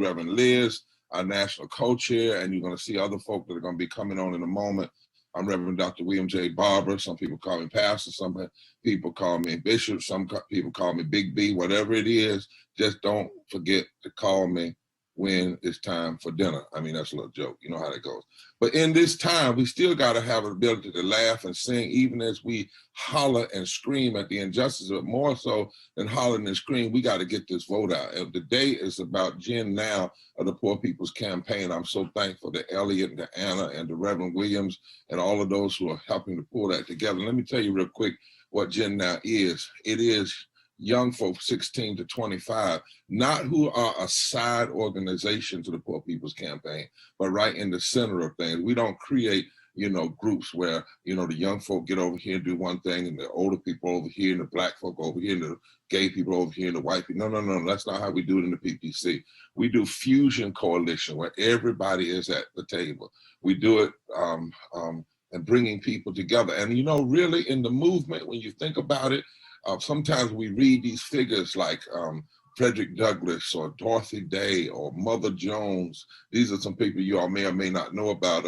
Reverend Liz, our national co-chair, and you're going to see other folk that are going to be coming on in a moment. I'm Reverend Dr. William J. Barber. Some people call me Pastor, some people call me Bishop, some people call me Big B, whatever it is. Just don't forget to call me when it's time for dinner. I mean, that's a little joke. You know how that goes. But in this time, we still got to have an ability to laugh and sing, even as we holler and scream at the injustice. But more so than hollering and scream, we got to get this vote out. And the day is about Jen Now of the Poor People's Campaign. I'm so thankful to Elliott and to Anna and to Reverend Williams and all of those who are helping to pull that together. Let me tell you real quick what Jen Now is. It is young folks 16 to 25, not who are a side organization to the Poor People's Campaign, but right in the center of things. We don't create, groups where, the young folk get over here and do one thing and the older people over here and the black folk over here and the gay people over here and the white people. No. That's not how we do it in the PPC. We do fusion coalition where everybody is at the table. We do it and bringing people together. And, really in the movement, when you think about it, sometimes we read these figures like Frederick Douglass or Dorothy Day or Mother Jones. These are some people you all may or may not know about,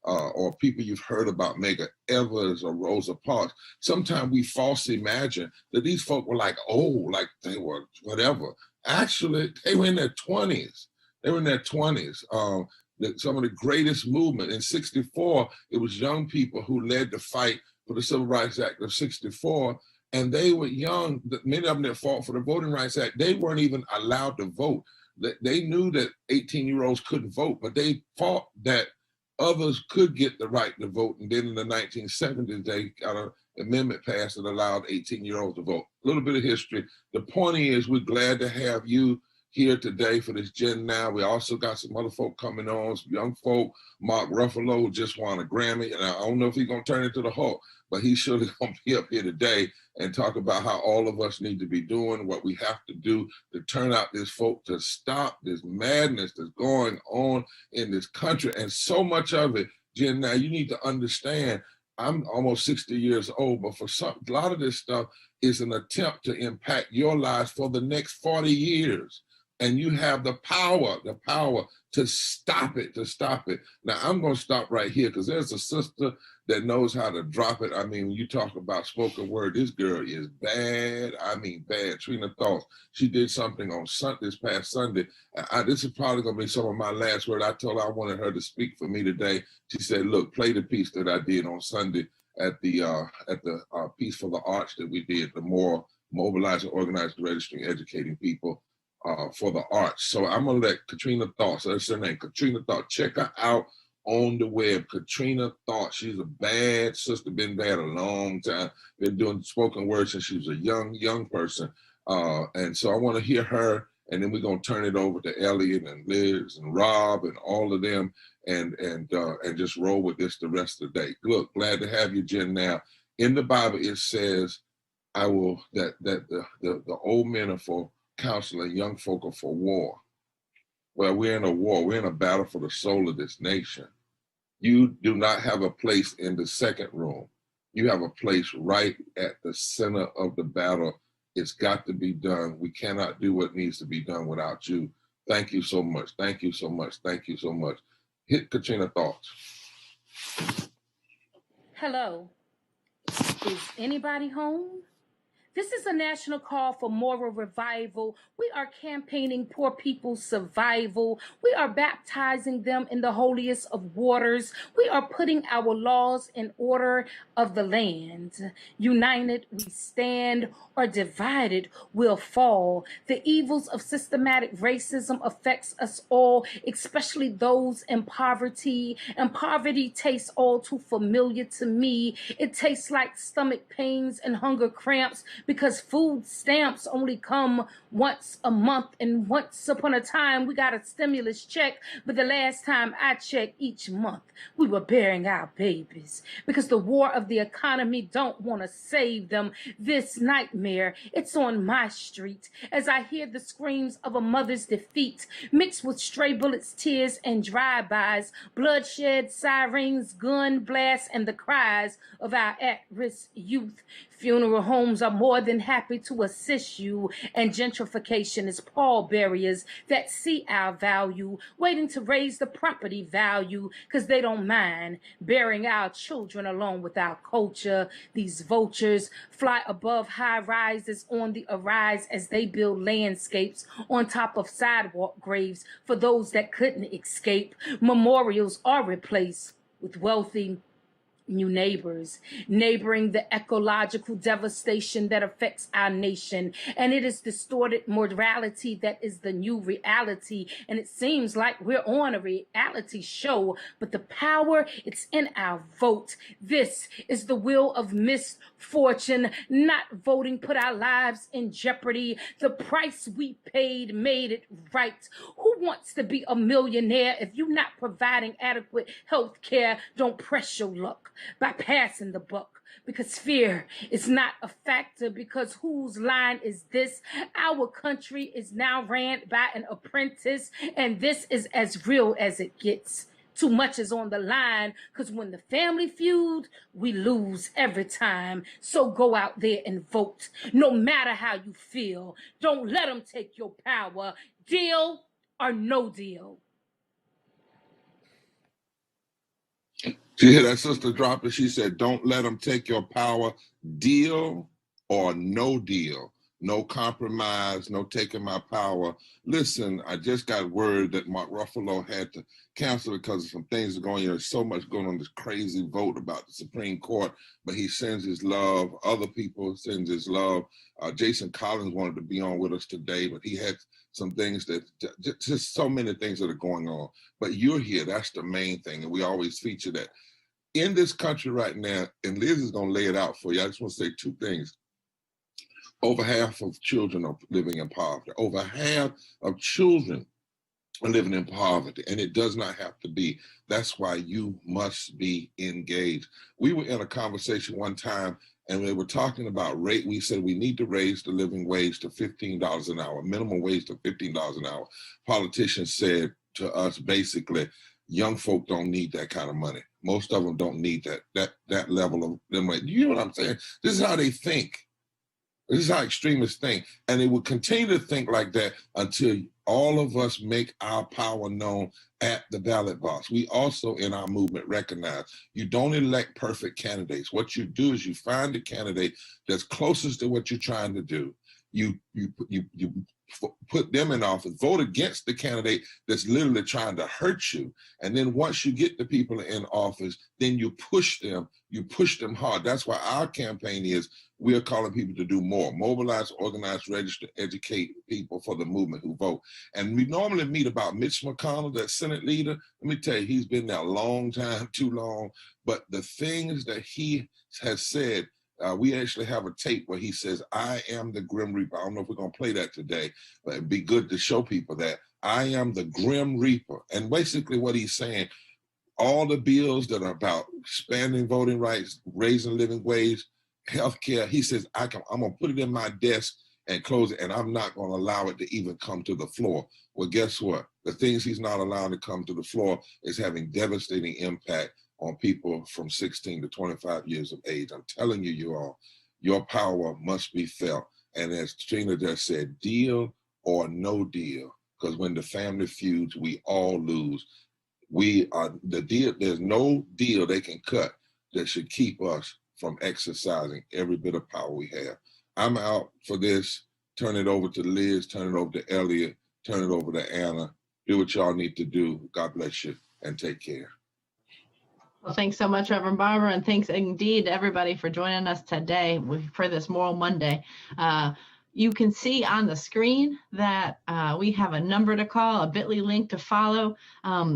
or people you've heard about, Medgar Evers or Rosa Parks. Sometimes we falsely imagine that these folk were like old, like they were whatever. Actually, they were in their 20s. They were in their 20s. Some of the greatest movement in '64, it was young people who led the fight for the Civil Rights Act of '64. And they were young. Many of them that fought for the Voting Rights Act, they weren't even allowed to vote. They knew that 18-year-olds couldn't vote, but they fought that others could get the right to vote. And then in the 1970s, they got an amendment passed that allowed 18-year-olds to vote. A little bit of history. The point is, we're glad to have you here today for this Gen Now. We also got some other folk coming on, some young folk. Mark Ruffalo just won a Grammy, and I don't know if he's going to turn into the Hulk, but he's surely going to be up here today and talk about how all of us need to be doing what we have to do to turn out this folk, to stop this madness that's going on in this country. And so much of it, Jen, now you need to understand, I'm almost 60 years old, but for a lot of this stuff is an attempt to impact your lives for the next 40 years. And you have the power to stop it, Now, I'm going to stop right here because there's a sister that knows how to drop it. I mean, when you talk about spoken word, this girl is bad. I mean, bad. Trina Thoughts. She did something on this past Sunday. This is probably going to be some of my last word. I told her I wanted her to speak for me today. She said, look, play the piece that I did on Sunday at the Piece for the Arts that we did, the more mobilizing, organizing, registering, educating people for the arts. So I'm gonna let Katrina Thoughts, that's her name, Katrina Thoughts, check her out on the web. Katrina Thoughts, she's a bad sister, been bad a long time, been doing spoken word since she was a young person. And so I wanna hear her, and then we're gonna turn it over to Elliott and Liz and Rob and all of them and just roll with this the rest of the day. Look, glad to have you, Jen. Now, in the Bible, it says, that the old men are for counsel and young folk are for war. Well, we're in a war. We're in a battle for the soul of this nation. You do not have a place in the second room. You have a place right at the center of the battle. It's got to be done. We cannot do what needs to be done without you. Thank you so much. Thank you so much. Thank you so much. Hit Katrina Thoughts. Hello. Is anybody home? This is a national call for moral revival. We are campaigning poor people's survival. We are baptizing them in the holiest of waters. We are putting our laws in order of the land. United we stand, or divided we'll fall. The evils of systematic racism affects us all, especially those in poverty. And poverty tastes all too familiar to me. It tastes like stomach pains and hunger cramps, because food stamps only come once a month, and once upon a time we got a stimulus check, but the last time I checked, each month we were burying our babies because the war of the economy don't want to save them. This nightmare, it's on my street as I hear the screams of a mother's defeat mixed with stray bullets, tears, and drive-bys, bloodshed, sirens, gun blasts, and the cries of our at-risk youth. Funeral homes are more than happy to assist you, and gentrification is pallbearers that see our value, waiting to raise the property value because they don't mind burying our children along with our culture. These vultures fly above high rises on the arise as they build landscapes on top of sidewalk graves for those that couldn't escape. Memorials are replaced with wealthy new neighbors, neighboring the ecological devastation that affects our nation. And it is distorted morality that is the new reality. And it seems like we're on a reality show, but the power, it's in our vote. This is the wheel of misfortune. Not voting put our lives in jeopardy. The price we paid made it right. Who wants to be a millionaire if you're not providing adequate health care? Don't press your luck by passing the buck, because fear is not a factor. Because whose line is this? Our country is now ran by an apprentice, and this is as real as it gets. Too much is on the line, because when the family feud, we lose every time. So go out there and vote, no matter how you feel. Don't let them take your power. Deal or no deal. You hear that sister drop it? She said, don't let them take your power. Deal or no deal. No compromise, no taking my power. Listen, I just got word that Mark Ruffalo had to cancel because of some things going on. There's so much going on, this crazy vote about the Supreme Court, but he sends his love. Other people sends his love. Jason Collins wanted to be on with us today, but he had some things that, just so many things that are going on. But you're here, that's the main thing, and we always feature that. In this country right now, and Liz is gonna lay it out for you, I just wanna say two things. Over half of children are living in poverty. Over half of children are living in poverty, and it does not have to be. That's why you must be engaged. We were in a conversation one time, and we were talking about rate. We said we need to raise the living wage to $15 an hour, minimum wage to $15 an hour. Politicians said to us, basically, young folk don't need that kind of money. Most of them don't need that level of them. You know what I'm saying? This is how they think. This is how extremists think. And they will continue to think like that until all of us make our power known at the ballot box. We also, in our movement, recognize you don't elect perfect candidates. What you do is you find a candidate that's closest to what you're trying to do. You put them in office, vote against the candidate that's literally trying to hurt you. And then once you get the people in office, then you push them hard. That's why our campaign is, we are calling people to do more. Mobilize, organize, register, educate people for the movement who vote. And we normally meet about Mitch McConnell, that Senate leader. Let me tell you, he's been there a long time, too long. But the things that he has said, we actually have a tape where he says, I am the Grim Reaper. I don't know if we're going to play that today, but it'd be good to show people that. I am the Grim Reaper. And basically what he's saying, all the bills that are about expanding voting rights, raising living wage, healthcare, he says, I'm going to put it in my desk and close it, and I'm not going to allow it to even come to the floor. Well, guess what? The things he's not allowing to come to the floor is having devastating impact on people from 16 to 25 years of age. I'm telling you, you all, your power must be felt. And as Trina just said, deal or no deal, because when the family feuds, we all lose. We are the deal. There's no deal they can cut that should keep us from exercising every bit of power we have. I'm out for this. Turn it over to Liz, turn it over to Elliott, turn it over to Anna. Do what y'all need to do. God bless you and take care. Well, thanks so much, Reverend Barber, and thanks indeed to everybody for joining us today for this Moral Monday. You can see on the screen that we have a number to call, a bit.ly link to follow.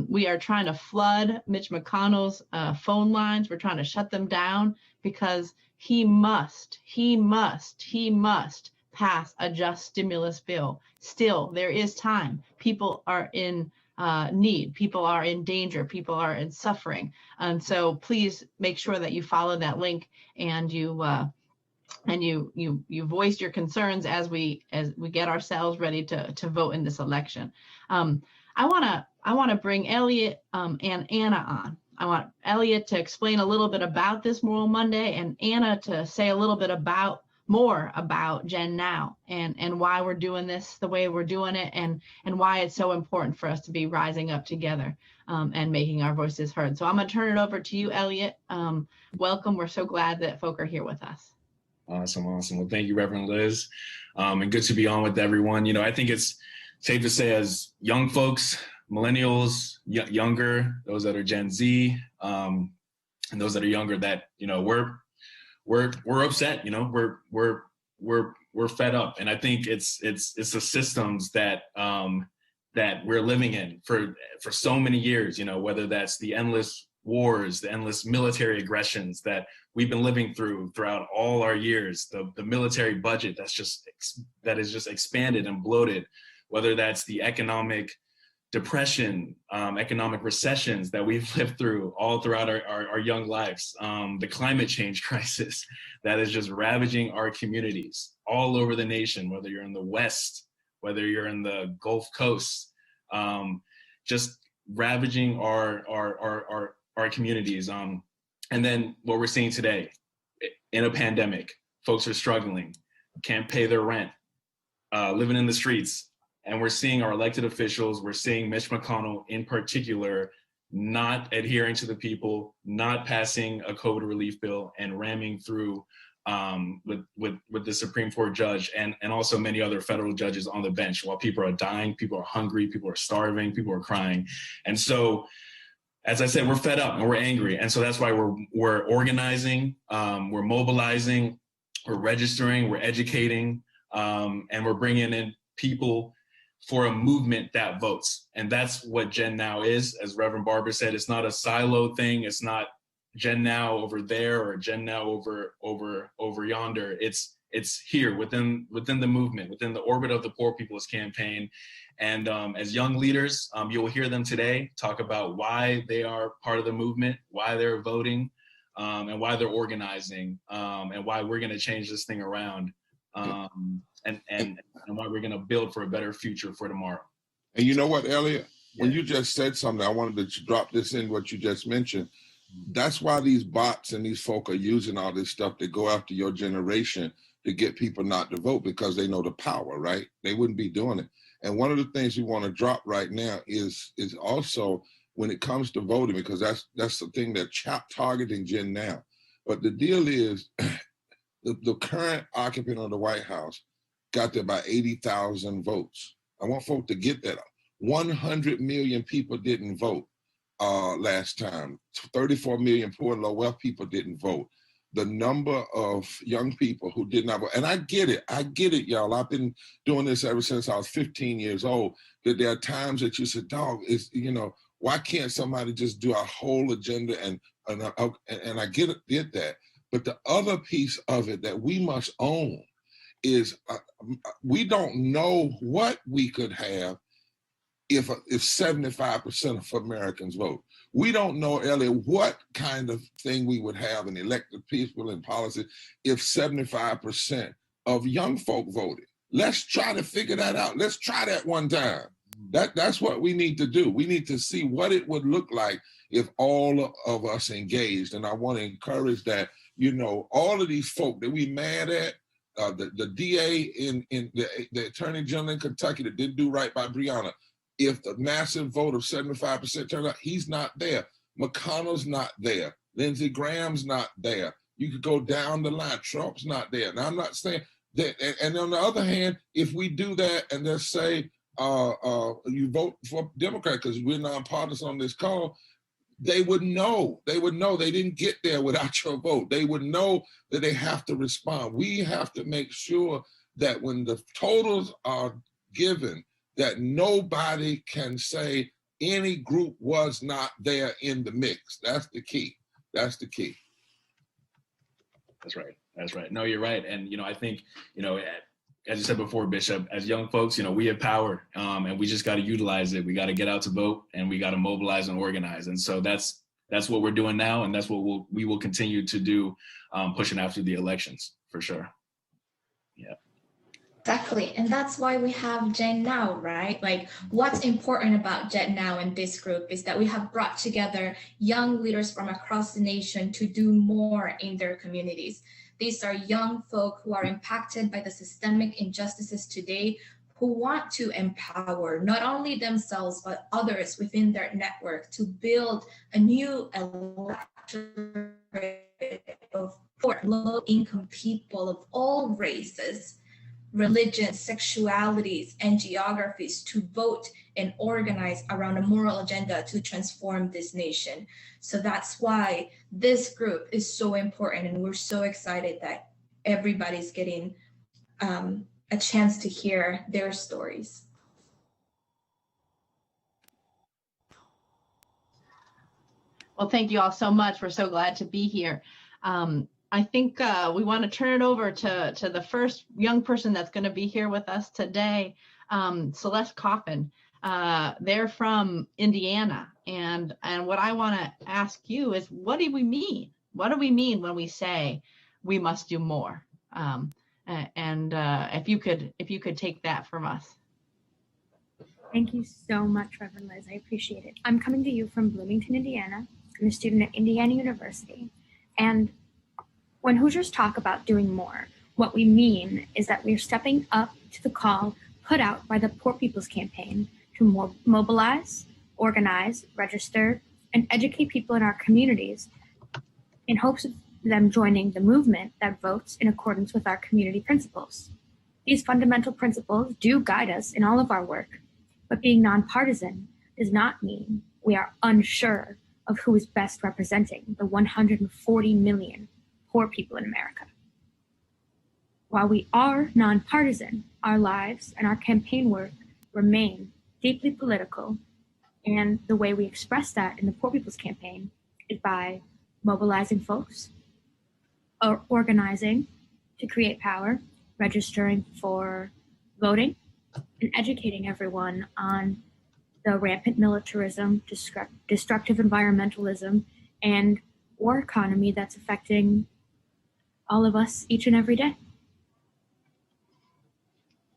We are trying to flood Mitch McConnell's phone lines. We're trying to shut them down because he must pass a just stimulus bill. Still, there is time. People are in need. People are in danger. People are in suffering. And so please make sure that you follow that link and you voice your concerns as we get ourselves ready to vote in this election. I want to bring Elliott and Anna I want Elliott to explain a little bit about this Moral Monday, and Anna to say a little bit more about Gen Now and why we're doing this the way we're doing it, and why it's so important for us to be rising up together and making our voices heard. So I'm going to turn it over to you, Elliott. Welcome. We're so glad that folk are here with us. Awesome. Well, thank you, Reverend Liz. And good to be on with everyone. You know, I think it's safe to say, as young folks, millennials, younger, those that are Gen Z, and those that are younger, that, you know, we're upset. You know, we're fed up, and I think it's the systems that that we're living in for so many years. You know, whether that's the endless wars, the endless military aggressions that we've been living throughout all our years, the military budget that is just expanded and bloated, whether that's the economic depression, economic recessions that we've lived through all throughout our young lives, the climate change crisis that is just ravaging our communities all over the nation, whether you're in the West, whether you're in the Gulf Coast, just ravaging our communities. And then what we're seeing today in a pandemic, folks are struggling, can't pay their rent, living in the streets. And we're seeing our elected officials, we're seeing Mitch McConnell in particular, not adhering to the people, not passing a COVID relief bill, and ramming through with the Supreme Court judge and also many other federal judges on the bench, while people are dying, people are hungry, people are starving, people are crying. And so, as I said, we're fed up and we're angry. And so that's why we're organizing, we're mobilizing, we're registering, we're educating, and we're bringing in people for a movement that votes. And that's what Gen Now is. As Reverend Barber said, it's not a silo thing. It's not Gen Now over there or Gen Now over yonder. It's here within the movement, within the orbit of the Poor People's Campaign. And as young leaders, you will hear them today talk about why they are part of the movement, why they're voting, and why they're organizing, and why we're going to change this thing around, and why we're going to build for a better future for tomorrow. And you know what, Elliott? When you just said something, I wanted to drop this in what you just mentioned. That's why these bots and these folk are using all this stuff to go after your generation to get people not to vote, because they know the power, right? They wouldn't be doing it. And one of the things we want to drop right now is also when it comes to voting, because that's the thing that targeting Gen Now. But the deal is the current occupant of the White House got there by 80,000 votes. I want folks to get that. 100 million people didn't vote last time. 34 million poor and low wealth people didn't vote. The number of young people who did not vote, and I get it, y'all. I've been doing this ever since I was 15 years old, that there are times that you said, dog, why can't somebody just do our whole agenda? And I get that. But the other piece of it that we must own is we don't know what we could have if 75% of Americans vote. We don't know, Elliott, what kind of thing we would have in elected people and policy if 75% of young folk voted. Let's try to figure that out. Let's try that one time. That's what we need to do. We need to see what it would look like if all of us engaged. And I want to encourage that, all of these folk that we mad at, the DA in the Attorney General in Kentucky that didn't do right by Breonna, if the massive vote of 75% turns out, he's not there. McConnell's not there. Lindsey Graham's not there. You could go down the line. Trump's not there. Now, I'm not saying that. And on the other hand, if we do that and let's say you vote for Democrat because we're nonpartisan on this call, they would know. They would know they didn't get there without your vote. They would know that they have to respond. We have to make sure that when the totals are given, that nobody can say any group was not there in the mix. That's the key. That's the key. That's right. No, you're right. And, I think, as you said before, Bishop, as young folks, we have power, and we just got to utilize it. We got to get out to vote, and we got to mobilize and organize. And so that's what we're doing now. And that's what we will continue to do, pushing after the elections, for sure. Yeah. Exactly. And that's why we have Gen Now, right? Like, what's important about Gen Now and this group is that we have brought together young leaders from across the nation to do more in their communities. These are young folk who are impacted by the systemic injustices today, who want to empower not only themselves, but others within their network to build a new electorate for low-income people of all races, religions, sexualities, and geographies to vote and organize around a moral agenda to transform this nation. So that's why this group is so important, and we're so excited that everybody's getting a chance to hear their stories. Well, thank you all so much. We're so glad to be here. I think we want to turn it over to the first young person that's going to be here with us today, Celeste Coughlin. They're from Indiana. And what I want to ask you is, what do we mean? What do we mean when we say we must do more? If you could take that from us. Thank you so much, Reverend Liz. I appreciate it. I'm coming to you from Bloomington, Indiana. I'm a student at Indiana University. And when Hoosiers talk about doing more, what we mean is that we're stepping up to the call put out by the Poor People's Campaign to mobilize, organize, register, and educate people in our communities in hopes of them joining the movement that votes in accordance with our community principles. These fundamental principles do guide us in all of our work, but being nonpartisan does not mean we are unsure of who is best representing the 140 million poor people in America. While we are nonpartisan, our lives and our campaign work remain deeply political, and the way we express that in the Poor People's Campaign is by mobilizing folks, or organizing to create power, registering for voting, and educating everyone on the rampant militarism, destructive environmentalism, and war economy that's affecting all of us each and every day.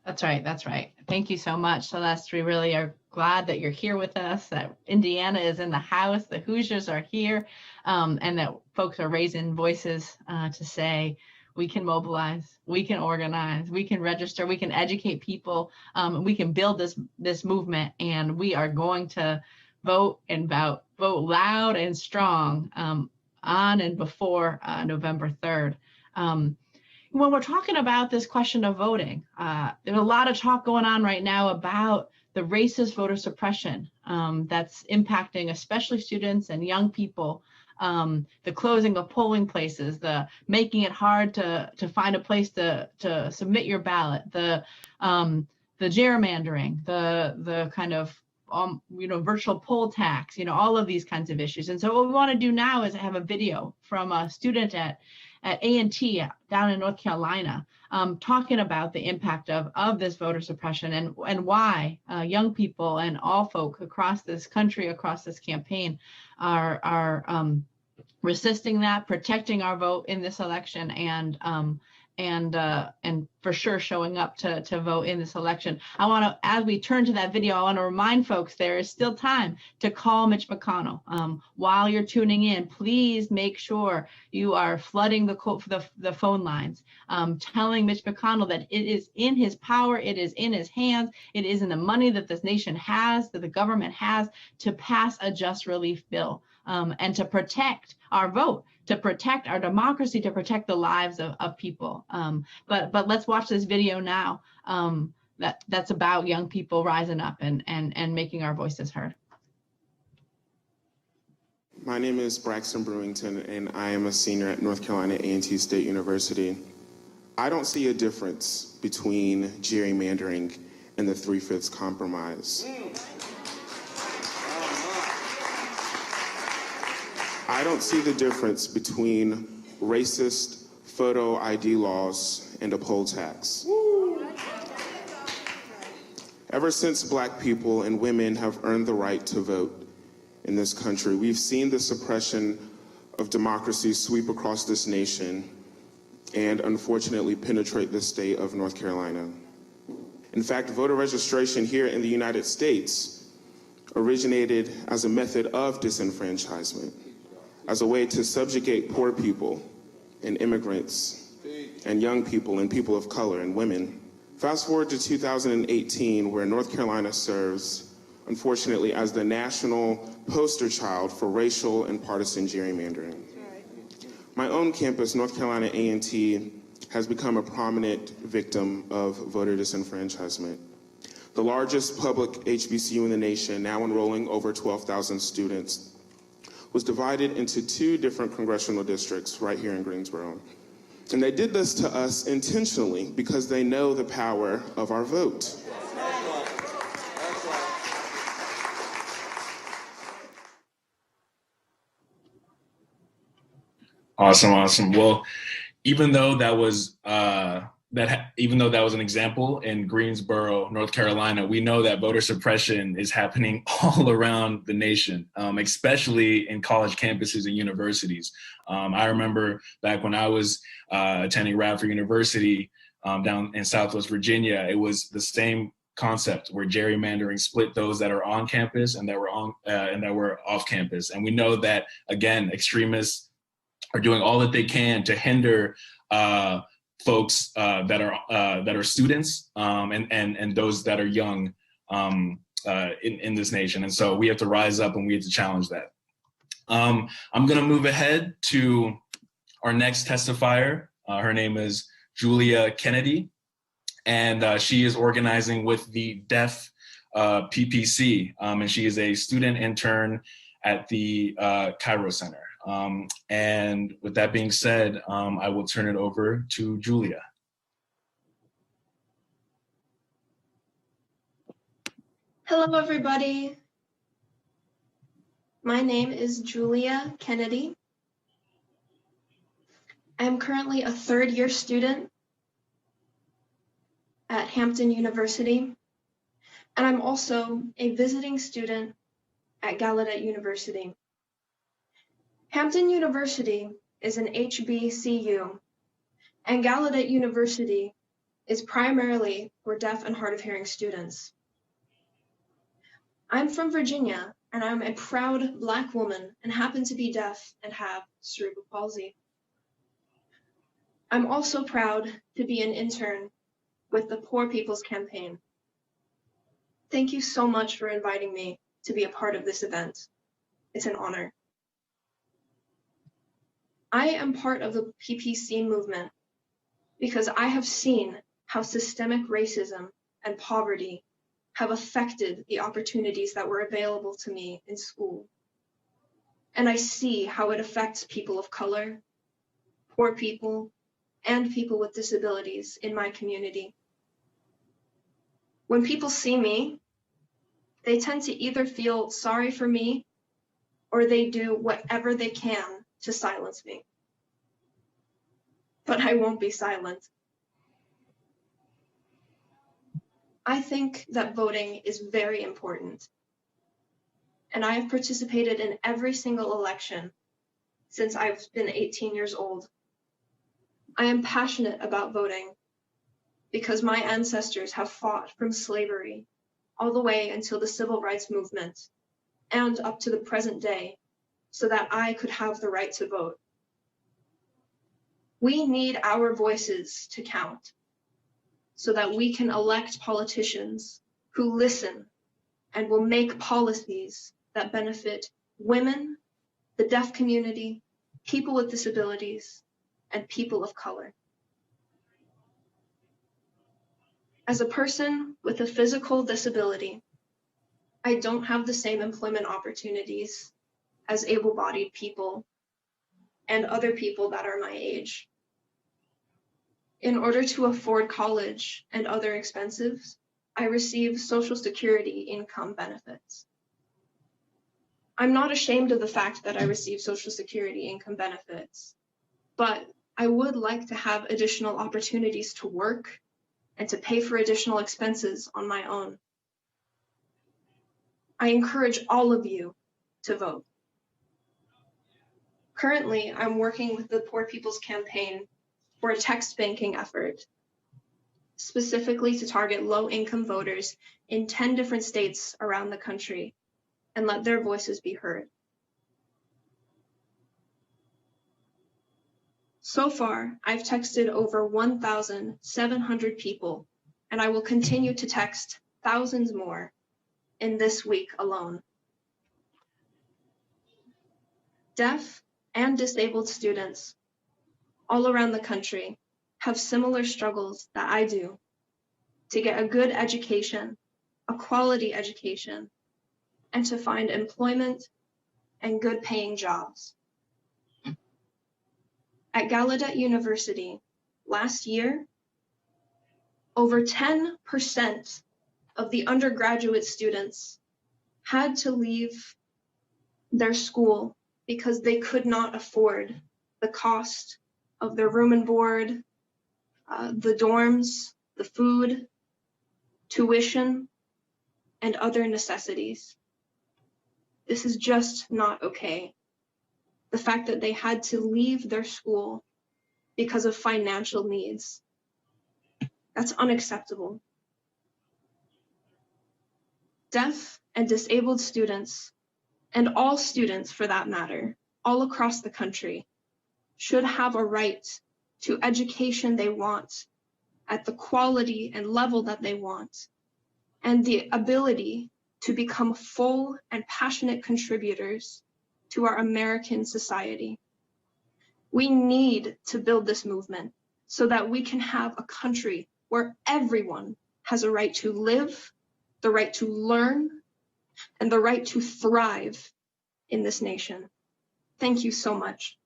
That's right. That's right. Thank you so much, Celeste. We really are glad that you're here with us, that Indiana is in the house, the Hoosiers are here, and that folks are raising voices to say we can mobilize, we can organize, we can register, we can educate people, we can build this movement, and we are going to vote loud and strong on and before November 3rd. When we're talking about this question of voting, there's a lot of talk going on right now about the racist voter suppression that's impacting especially students and young people, the closing of polling places, the making it hard to find a place to submit your ballot, the gerrymandering, the kind of virtual poll tax, all of these kinds of issues. And so what we want to do now is have a video from a student at A&T down in North Carolina, talking about the impact of this voter suppression and why young people and all folk across this country, across this campaign are resisting that, protecting our vote in this election, and for sure showing up to vote in this election. I want to, as we turn to that video, I want to remind folks there is still time to call Mitch McConnell. While you're tuning in, please make sure you are flooding the phone lines, telling Mitch McConnell that it is in his power, it is in his hands, it is in the money that this nation has, that the government has, to pass a just relief bill, and to protect our vote, to protect our democracy, to protect the lives of people. But let's watch this video now that's about young people rising up and making our voices heard. My name is Braxton Brewington, and I am a senior at North Carolina A&T State University. I don't see a difference between gerrymandering and the 3/5 compromise. I don't see the difference between racist photo ID laws and a poll tax. Ever since Black people and women have earned the right to vote in this country, we've seen the suppression of democracy sweep across this nation and unfortunately penetrate the state of North Carolina. In fact, voter registration here in the United States originated as a method of disenfranchisement, as a way to subjugate poor people and immigrants and young people and people of color and women. Fast forward to 2018, where North Carolina serves, unfortunately, as the national poster child for racial and partisan gerrymandering. My own campus, North Carolina A&T, has become a prominent victim of voter disenfranchisement. The largest public HBCU in the nation, now enrolling over 12,000 students, was divided into 2 different congressional districts right here in Greensboro. And they did this to us intentionally because they know the power of our vote. Awesome. Well, even though that was an example in Greensboro, North Carolina, we know that voter suppression is happening all around the nation, especially in college campuses and universities. I remember back when I was attending Radford University down in Southwest Virginia, it was the same concept where gerrymandering split those that are on campus and that were off campus. And we know that, again, extremists are doing all that they can to hinder folks that are students and those that are young in this nation. And so we have to rise up and we have to challenge that. I'm going to move ahead to our next testifier. Her name is Julia Kennedy, and she is organizing with the Deaf PPC, and she is a student intern at the Cairo Center. And with that being said, I will turn it over to Julia. Hello, everybody. My name is Julia Kennedy. I am currently a third-year student at Hampton University, and I'm also a visiting student at Gallaudet University. Hampton University is an HBCU, and Gallaudet University is primarily for deaf and hard of hearing students. I'm from Virginia, and I'm a proud Black woman and happen to be deaf and have cerebral palsy. I'm also proud to be an intern with the Poor People's Campaign. Thank you so much for inviting me to be a part of this event. It's an honor. I am part of the PPC movement because I have seen how systemic racism and poverty have affected the opportunities that were available to me in school. And I see how it affects people of color, poor people, and people with disabilities in my community. When people see me, they tend to either feel sorry for me or they do whatever they can to silence me. But I won't be silent. I think that voting is very important, and I have participated in every single election since I've been 18 years old. I am passionate about voting because my ancestors have fought from slavery all the way until the civil rights movement and up to the present day so that I could have the right to vote. We need our voices to count so that we can elect politicians who listen and will make policies that benefit women, the deaf community, people with disabilities, and people of color. As a person with a physical disability, I don't have the same employment opportunities as able-bodied people and other people that are my age. In order to afford college and other expenses, I receive Social Security income benefits. I'm not ashamed of the fact that I receive Social Security income benefits, but I would like to have additional opportunities to work and to pay for additional expenses on my own. I encourage all of you to vote. Currently, I'm working with the Poor People's Campaign for a text banking effort specifically to target low-income voters in 10 different states around the country and let their voices be heard. So far, I've texted over 1,700 people, and I will continue to text thousands more in this week alone. Deaf and disabled students all around the country have similar struggles that I do to get a good education, a quality education, and to find employment and good paying jobs. At Gallaudet University last year, over 10% of the undergraduate students had to leave their school because they could not afford the cost of their room and board, the dorms, the food, tuition, and other necessities. This is just not okay. The fact that they had to leave their school because of financial needs, that's unacceptable. Deaf and disabled students, and all students for that matter, all across the country, should have a right to education they want at the quality and level that they want, and the ability to become full and passionate contributors to our American society. We need to build this movement so that we can have a country where everyone has a right to live, the right to learn, and the right to thrive in this nation. Thank you so much.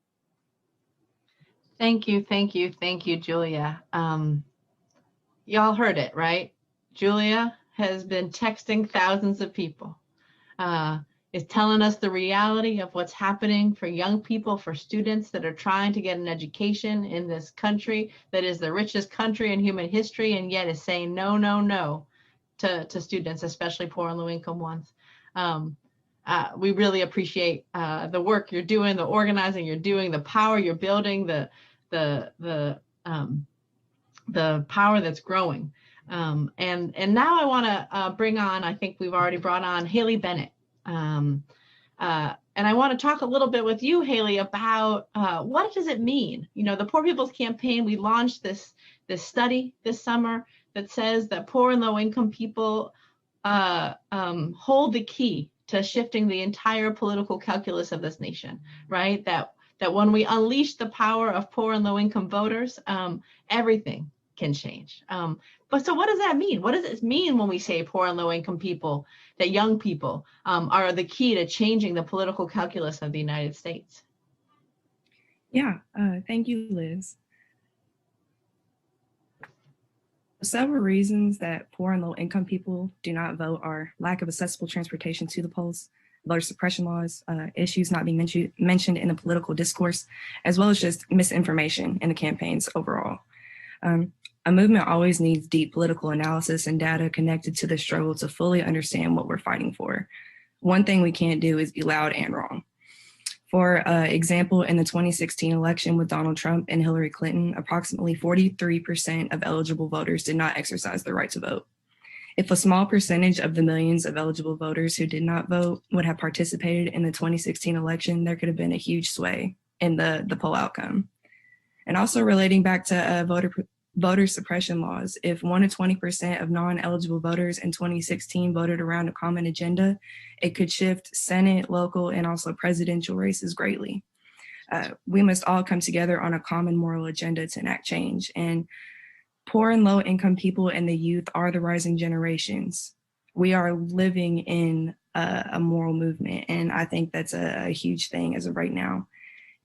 Thank you, thank you, thank you, Julia. Y'all heard it, right? Julia has been texting thousands of people, is telling us the reality of what's happening for young people, for students that are trying to get an education in this country that is the richest country in human history, and yet is saying no, no, no to students, especially poor and low-income ones. We really appreciate the work you're doing, the organizing you're doing, the power you're building, the power that's growing. And now I want to bring on, I think we've already brought on Haley Bennett. And I want to talk a little bit with you, Haley, about what does it mean? You know, the Poor People's Campaign, we launched this study this summer that says that poor and low income people hold the key to shifting the entire political calculus of this nation, right? That when we unleash the power of poor and low income voters, everything can change. But so what does that mean? What does it mean when we say poor and low income people, that young people are the key to changing the political calculus of the United States? Yeah, thank you, Liz. Several reasons that poor and low income people do not vote are lack of accessible transportation to the polls, voter suppression laws, issues not being mentioned in the political discourse, as well as just misinformation in the campaigns overall. A movement always needs deep political analysis and data connected to the struggle to fully understand what we're fighting for. One thing we can't do is be loud and wrong. For example, in the 2016 election with Donald Trump and Hillary Clinton, approximately 43% of eligible voters did not exercise their right to vote. If a small percentage of the millions of eligible voters who did not vote would have participated in the 2016 election, there could have been a huge sway in the poll outcome. And also relating back to voter suppression laws, if 1 to 20% of non-eligible voters in 2016 voted around a common agenda, it could shift Senate, local, and also presidential races greatly. We must all come together on a common moral agenda to enact change. And poor and low income people and the youth are the rising generations. We are living in a moral movement, and I think that's a huge thing as of right now.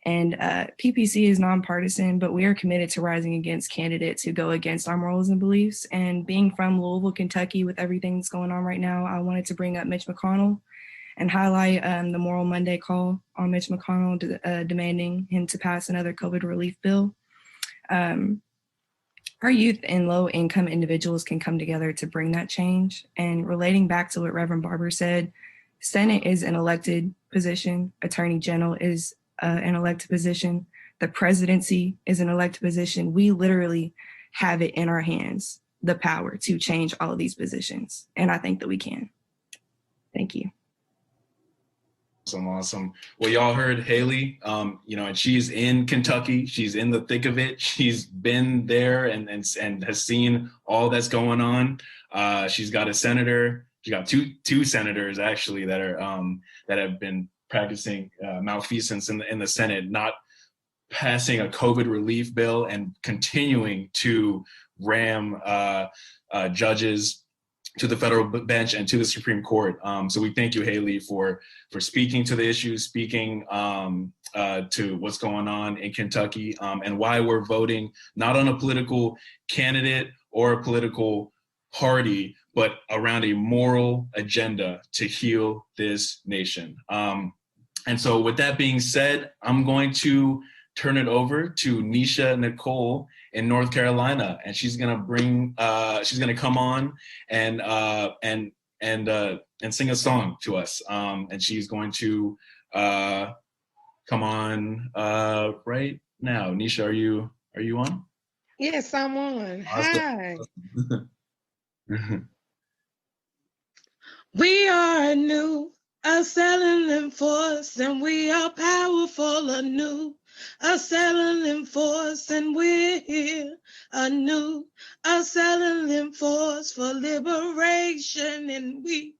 And PPC is nonpartisan, but we are committed to rising against candidates who go against our morals and beliefs. And being from Louisville, Kentucky, with everything that's going on right now, I wanted to bring up Mitch McConnell and highlight the Moral Monday call on Mitch McConnell demanding him to pass another COVID relief bill. Our youth and low-income individuals can come together to bring that change. And relating back to what Reverend Barber said, Senate is an elected position, Attorney General is an elected position. The presidency is an elected position. We literally have it in our hands the power to change all of these positions. And I think that we can. Thank you. Awesome. Well, y'all heard Haley, and she's in Kentucky. She's in the thick of it. She's been there and has seen all that's going on. She's got a senator. She got two senators actually that are that have been practicing malfeasance in the Senate, not passing a COVID relief bill and continuing to ram judges to the federal bench and to the Supreme Court. So we thank you, Haley, for speaking to the issues, speaking to what's going on in Kentucky, and why we're voting not on a political candidate or a political party, but around a moral agenda to heal this nation. And so with that being said, I'm going to turn it over to Nisha Nicole in North Carolina, and she's gonna come on and sing a song to us. And she's going to come on right now. Nisha, are you on? Yes, I'm on. Hi. We are new, a settling force, and we are powerful anew. A settling force, and we're here anew. A settling force for liberation, and we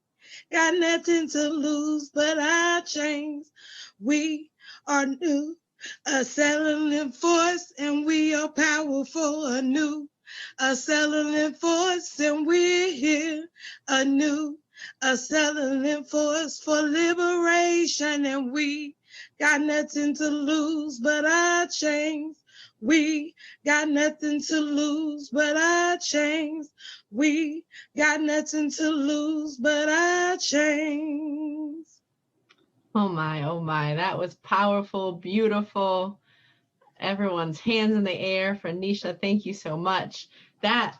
got nothing to lose but our chains. We are new, a settling force, and we are powerful anew. A settling force, and we're here anew. A settling force for liberation, and we got nothing to lose but our chains. We got nothing to lose but our chains. We got nothing to lose but our chains. Oh my, that was powerful, beautiful. Everyone's hands in the air for Nisha. Thank you so much. That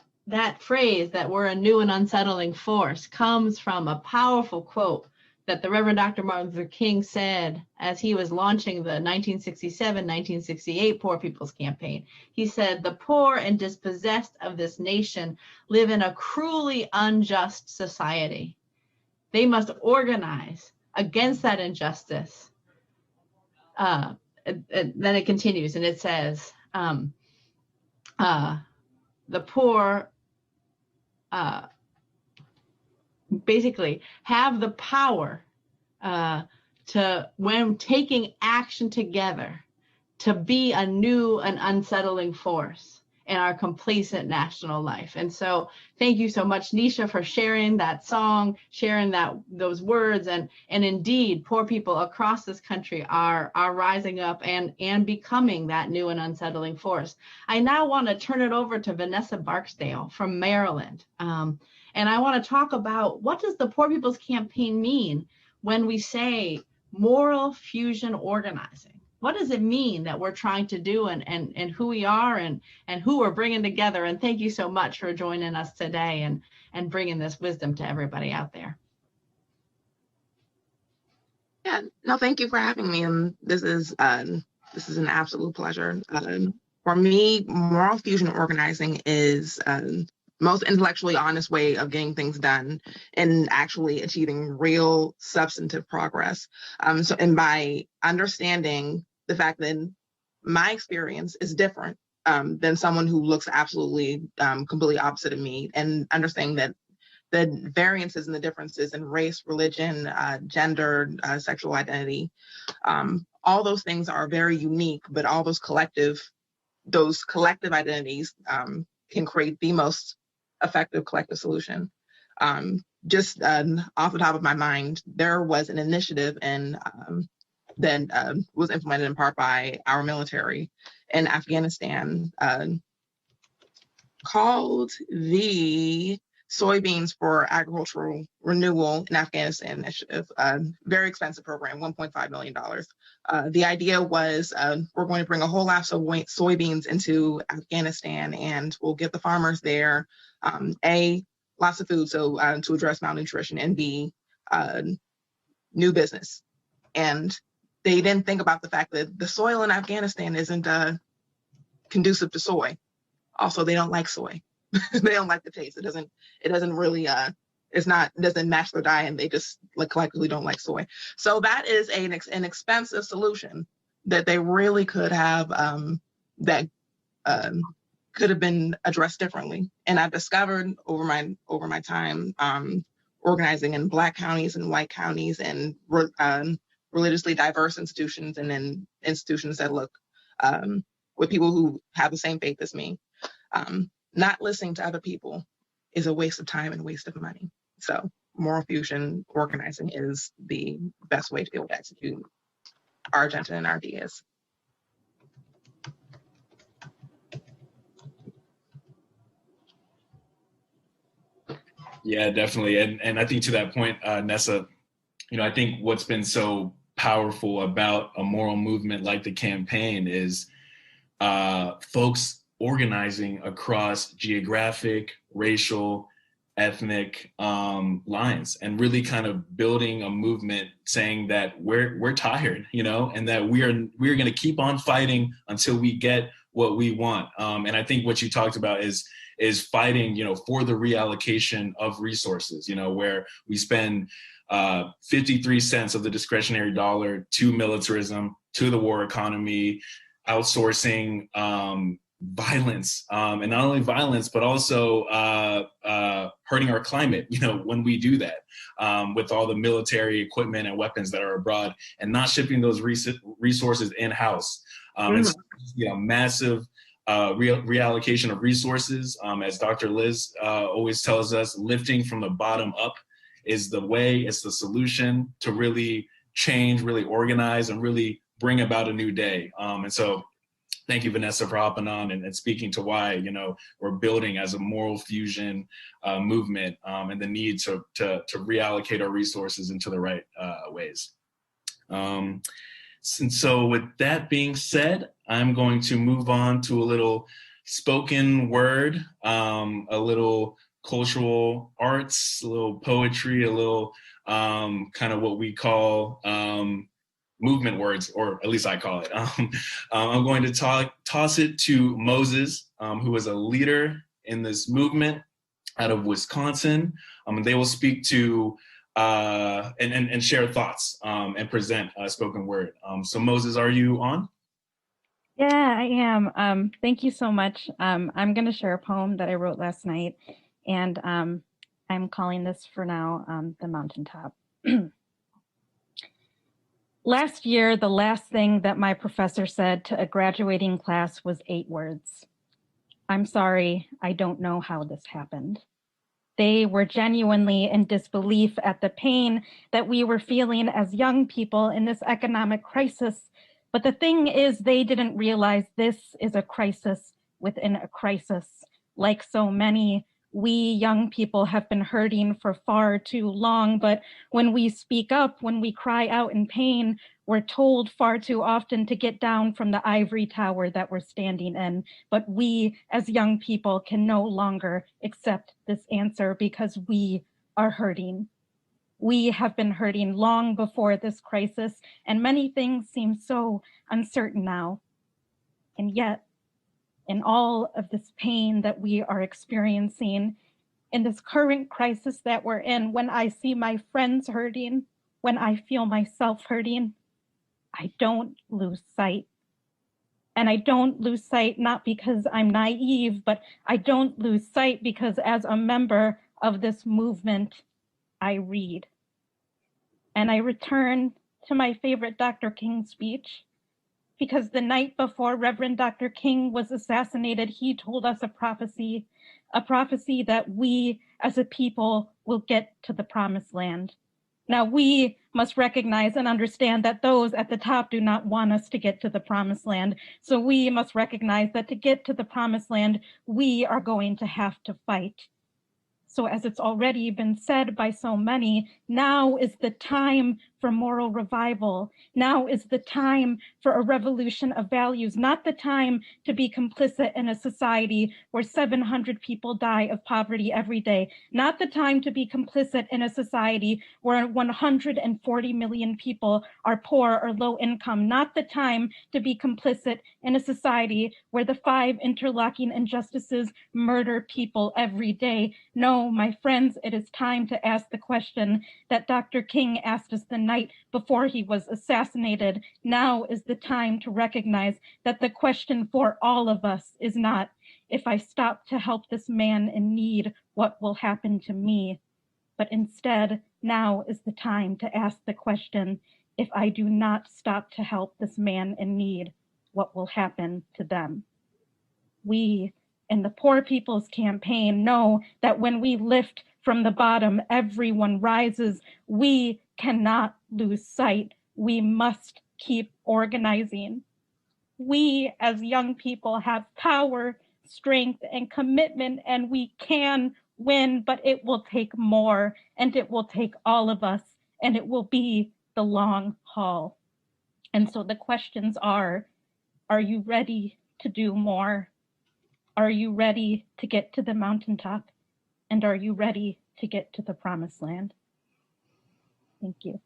phrase that we're a new and unsettling force comes from a powerful quote that the Reverend Dr. Martin Luther King said as he was launching the 1967-1968 Poor People's Campaign. He said, "The poor and dispossessed of this nation live in a cruelly unjust society. They must organize against that injustice." Then it continues and it says, the poor basically have the power to, when taking action together, to be a new and unsettling force in our complacent national life. And so thank you so much, Nisha, for sharing that song, sharing those words. And indeed, poor people across this country are rising up and becoming that new and unsettling force. I now want to turn it over to Vanessa Barksdale from Maryland. And I want to talk about, what does the Poor People's Campaign mean when we say moral fusion organizing? What does it mean that we're trying to do, and who we are and who we're bringing together? And thank you so much for joining us today and bringing this wisdom to everybody out there. Yeah, no, thank you for having me. And this is an absolute pleasure. For me, moral fusion organizing is most intellectually honest way of getting things done and actually achieving real substantive progress. And by understanding the fact that my experience is different than someone who looks absolutely completely opposite of me, and understanding that the variances and the differences in race, religion, gender, sexual identity, all those things are very unique, but all those collective identities can create the most effective collective solution. Just off the top of my mind, there was an initiative that was implemented in part by our military in Afghanistan called the Soybeans for Agricultural Renewal in Afghanistan initiative. Very expensive program, $1.5 million. The idea was we're going to bring a whole lot of soybeans into Afghanistan, and we'll get the farmers there, lots of food, so to address malnutrition, and B, new business. And they didn't think about the fact that the soil in Afghanistan isn't conducive to soy. Also, they don't like soy. they don't like the taste. It doesn't really it doesn't match their diet, and they just collectively don't like soy. So that is an expensive solution that they really could have that could have been addressed differently. And I've discovered over my time organizing in Black counties and white counties and religiously diverse institutions, and then institutions that look with people who have the same faith as me. Not listening to other people is a waste of time and waste of money. So moral fusion organizing is the best way to be able to execute our agenda and our ideas. Yeah, definitely. And I think to that point, Nessa, I think what's been so powerful about a moral movement like the campaign is folks organizing across geographic, racial, ethnic lines, and really kind of building a movement saying that we're tired, and that we're going to keep on fighting until we get what we want. And I think what you talked about is fighting, for the reallocation of resources, where we spend 53 cents of the discretionary dollar to militarism, to the war economy, outsourcing violence, and not only violence, but also hurting our climate, when we do that, with all the military equipment and weapons that are abroad, and not shipping those resources in-house. And so, massive reallocation of resources. As Dr. Liz always tells us, lifting from the bottom up is the way, it's the solution to really change, really organize, and really bring about a new day. And so thank you, Vanessa, for hopping on and speaking to why, we're building as a moral fusion movement, and the need to reallocate our resources into the right ways. And so with that being said, I'm going to move on to a little spoken word, a little cultural arts, a little poetry, a little kind of what we call movement words, or at least I call it. I'm going to toss it to Moses, who is a leader in this movement out of Wisconsin. They will speak to and share thoughts and present a spoken word. So Moses, are you on? Yeah, I am. Thank you so much. I'm going to share a poem that I wrote last night, and I'm calling this for now The Mountaintop. Last year, the last thing that my professor said to a graduating class was 8 words. I'm sorry, I don't know how this happened. They were genuinely in disbelief at the pain that we were feeling as young people in this economic crisis. But the thing is, they didn't realize this is a crisis within a crisis. Like so many, we young people have been hurting for far too long, but when we speak up, when we cry out in pain, we're told far too often to get down from the ivory tower that we're standing in. But we, as young people, can no longer accept this answer because we are hurting. We have been hurting long before this crisis, and many things seem so uncertain now. And yet, in all of this pain that we are experiencing, in this current crisis that we're in, when I see my friends hurting, when I feel myself hurting, I don't lose sight. And I don't lose sight not because I'm naive, but I don't lose sight because as a member of this movement, I read. And I return to my favorite Dr. King speech, because the night before Reverend Dr. King was assassinated, he told us a prophecy that we as a people will get to the promised land. Now we must recognize and understand that those at the top do not want us to get to the promised land. So we must recognize that to get to the promised land, we are going to have to fight. So as it's already been said by so many, now is the time for moral revival. Now is the time for a revolution of values, not the time to be complicit in a society where 700 people die of poverty every day, not the time to be complicit in a society where 140 million people are poor or low income, not the time to be complicit in a society where the 5 interlocking injustices murder people every day. No, my friends, it is time to ask the question that Dr. King asked us the night before he was assassinated. Now is the time to recognize that the question for all of us is not, if I stop to help this man in need, what will happen to me? But instead, now is the time to ask the question, if I do not stop to help this man in need, what will happen to them? We in the Poor People's Campaign know that when we lift from the bottom, everyone rises. We cannot lose sight. We must keep organizing. We as young people have power, strength, and commitment, and we can win, but it will take more, and it will take all of us, and it will be the long haul. And so the questions are you ready to do more? Are you ready to get to the mountaintop? And are you ready to get to the promised land? Thank you.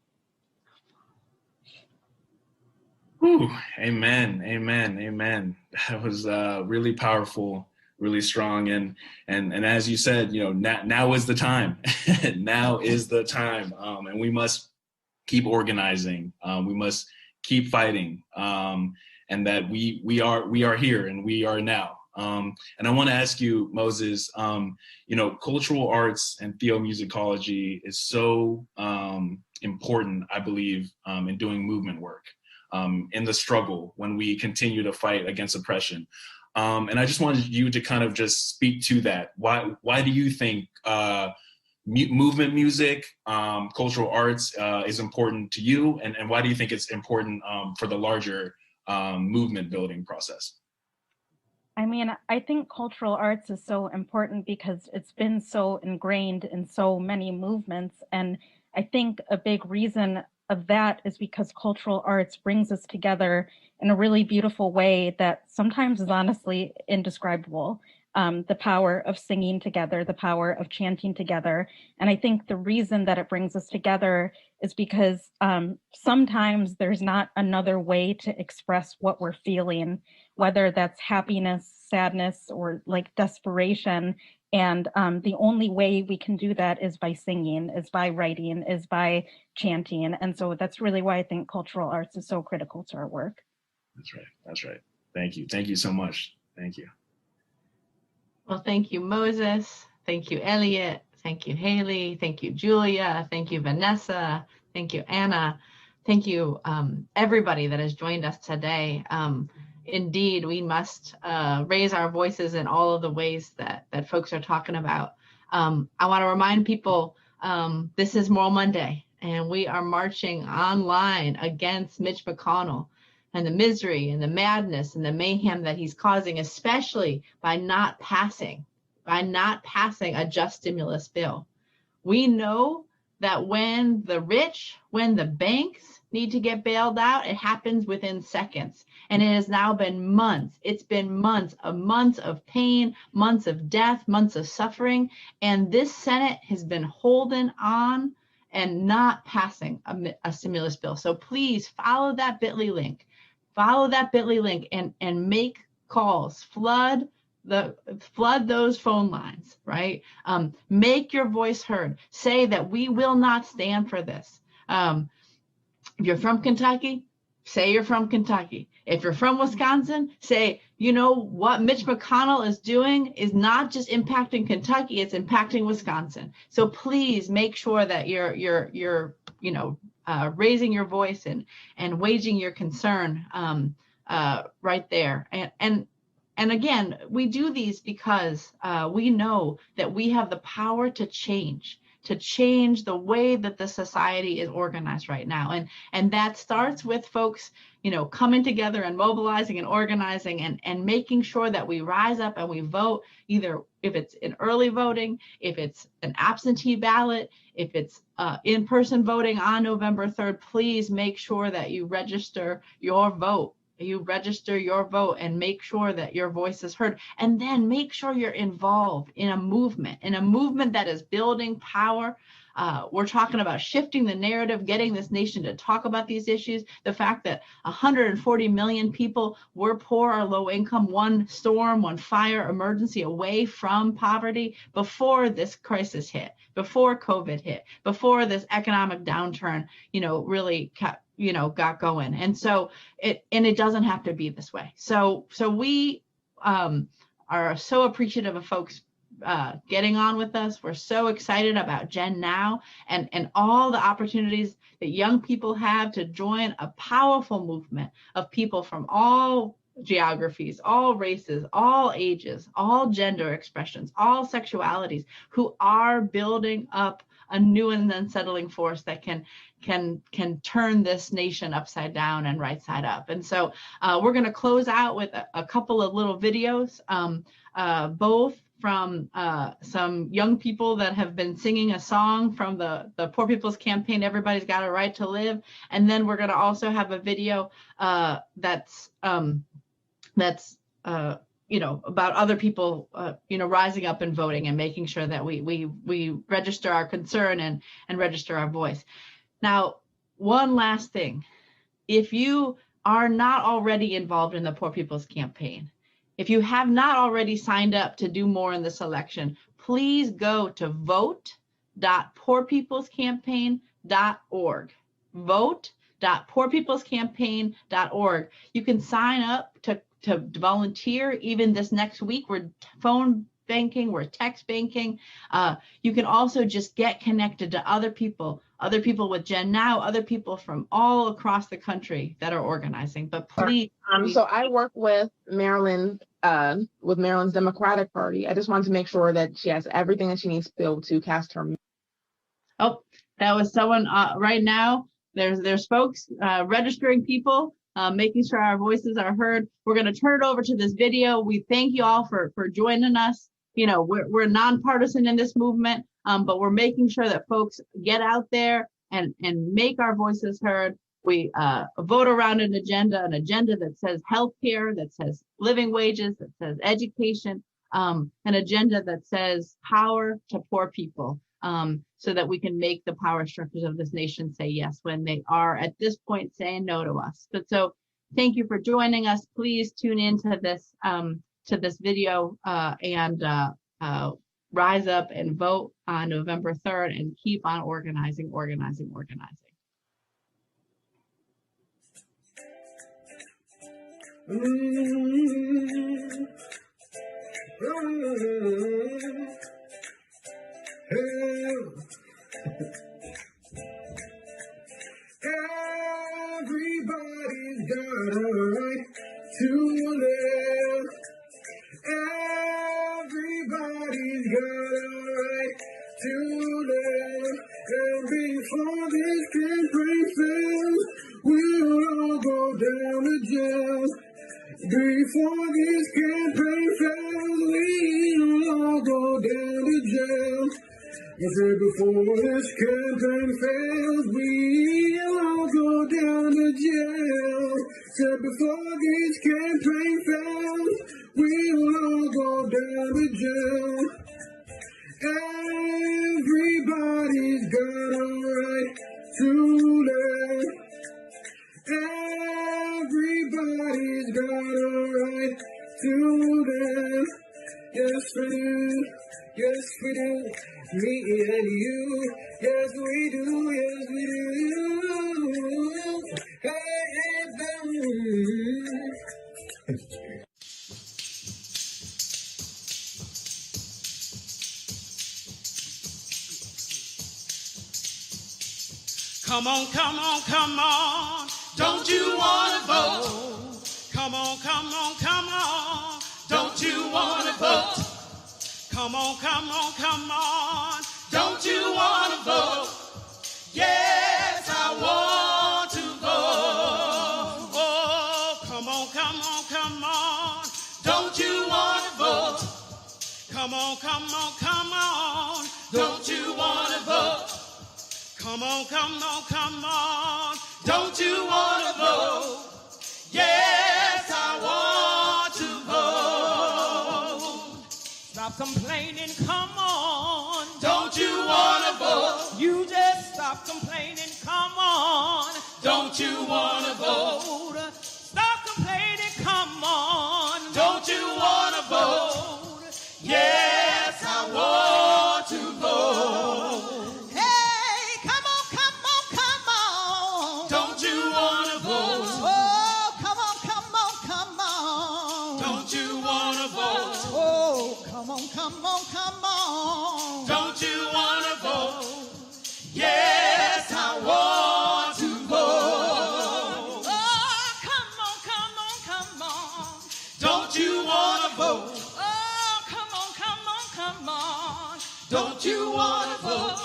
Ooh, amen, amen, amen. That was really powerful, really strong, and as you said, you know, now is the time. Now is the time, and we must keep organizing. We must keep fighting, and that we are here and we are now. And I want to ask you, Moses, you know, cultural arts and theomusicology is so important, I believe, in doing movement work, in the struggle when we continue to fight against oppression. And I just wanted you to kind of just speak to that. Why do you think movement music, cultural arts is important to you? And why do you think it's important for the larger movement building process? I mean, I think cultural arts is so important because it's been so ingrained in so many movements. And I think a big reason of that is because cultural arts brings us together in a really beautiful way that sometimes is honestly indescribable. The power of singing together, the power of chanting together. And I think the reason that it brings us together is because sometimes there's not another way to express what we're feeling, whether that's happiness, sadness, or like desperation. And the only way we can do that is by singing, is by writing, is by chanting. And so that's really why I think cultural arts is so critical to our work. That's right. That's right. Thank you. Thank you so much. Thank you. Well, thank you, Moses. Thank you, Elliott. Thank you, Haley. Thank you, Julia. Thank you, Vanessa. Thank you, Anna. Thank you, everybody that has joined us today. Indeed, we must raise our voices in all of the ways that folks are talking about. I want to remind people, this is Moral Monday, and we are marching online against Mitch McConnell and the misery and the madness and the mayhem that he's causing, especially by not passing a just stimulus bill. We know that when the banks need to get bailed out, it happens within seconds. And it has now been months. It's been months of pain, months of death, months of suffering. And this Senate has been holding on and not passing a stimulus bill. So please follow that bit.ly link. Follow that bit.ly link and make calls. Flood those phone lines, right? Make your voice heard. Say that we will not stand for this. If you're from Kentucky, say you're from Kentucky. If you're from Wisconsin, say, you know, what Mitch McConnell is doing is not just impacting Kentucky, it's impacting Wisconsin. So please make sure that you're raising your voice and waging your concern right there. And again, we do these because we know that we have the power to change to change the way that the society is organized right now. And that starts with folks, you know, coming together and mobilizing and organizing and making sure that we rise up and we vote, either if it's in early voting, if it's an absentee ballot, if it's in-person voting on November 3rd, please make sure that you register your vote. You register your vote and make sure that your voice is heard. And then make sure you're involved in a movement that is building power. We're talking about shifting the narrative, getting this nation to talk about these issues. The fact that 140 million people were poor or low income, one storm, one fire emergency away from poverty before this crisis hit, before COVID hit, before this economic downturn, you know, really got going. And so it doesn't have to be this way. So we are so appreciative of folks getting on with us. We're so excited about Gen Now and all the opportunities that young people have to join a powerful movement of people from all geographies, all races, all ages, all gender expressions, all sexualities, who are building up a new and unsettling force that can turn this nation upside down and right side up. And so we're going to close out with a couple of little videos, both from some young people that have been singing a song from the Poor People's Campaign, Everybody's Got a Right to Live. And then we're going to also have a video that's you know, about other people, you know, rising up and voting and making sure that we register our concern and register our voice. Now, one last thing, if you are not already involved in the Poor People's Campaign, if you have not already signed up to do more in this election, please go to vote.poorpeoplescampaign.org. Vote.poorpeoplescampaign.org. You can sign up to volunteer even this next week. We're phone banking, we're text banking. You can also just get connected to other people with Gen Now, other people from all across the country that are organizing. But please. So I work with Maryland, with Maryland's Democratic Party. I just wanted to make sure that she has everything that she needs to be able to cast her. Oh, that was someone right now. There's folks registering people, making sure our voices are heard. We're going to turn it over to this video. We thank you all for joining us. You know, we're nonpartisan in this movement, but we're making sure that folks get out there and make our voices heard. We vote around an agenda that says healthcare, that says living wages, that says education, an agenda that says power to poor people, so that we can make the power structures of this nation say yes when they are at this point saying no to us. But so thank you for joining us. Please tune into this video and rise up and vote on November 3rd and keep on organizing. Everybody's got a right to live. Everybody's got a right to live. And before this campaign fails, we'll all go down to jail. Before this campaign fails, we'll all go down to jail. I said before this campaign fails, we'll all go down to jail. Said before this campaign fails, we'll all go down to jail. Everybody's got a right to live. Everybody's got a right to live. Yes, we do. Yes, we do. Me and you. Yes, we do. Yes, we do. Hey, Come on, come on, come on. Don't you wanna vote? Come on, come on, come on. Don't you wanna vote? Come on, come on, come on. Don't you wanna vote. Yes, I want to vote. Oh, come on, come on, come on. Don't you want to vote? Come on, come on, come on. Don't you want to vote? Come on, come on, come on. Don't you want to vote? Yes, I want to vote. Stop complaining, come on. Don't you want to vote? You just stop complaining, come on. Don't you want to vote? Stop complaining, come on. Don't you want to vote? Yes, I want to vote. Hey, come on, come on, come on. Don't you want to vote? Oh, come on, come on, come on. Don't you want to vote? Oh, come on, come on, come on. Don't you want to vote? Yes, I want to vote. Oh, come on, come on, come on. Don't you want to vote? Oh, come on, come on, come on. Don't you want to vote?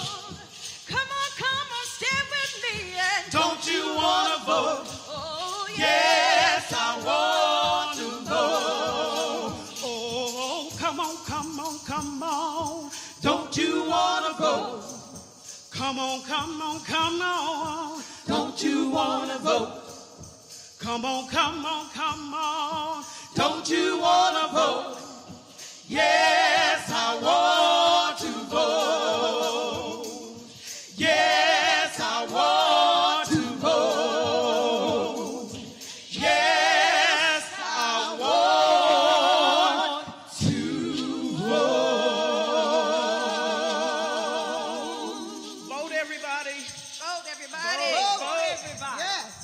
Come on, stay with me. And don't you want to vote? Oh, yes, I want to vote. Oh, come on, come on, come on. Don't you want to vote? Come on, come on, come on. Don't you want to vote? Come on, come on, come on. Don't you want to vote? Yes, I want to vote. Yes, I want to vote. Yes, I want to vote. Vote, everybody. Vote, everybody. Vote, everybody. Yes.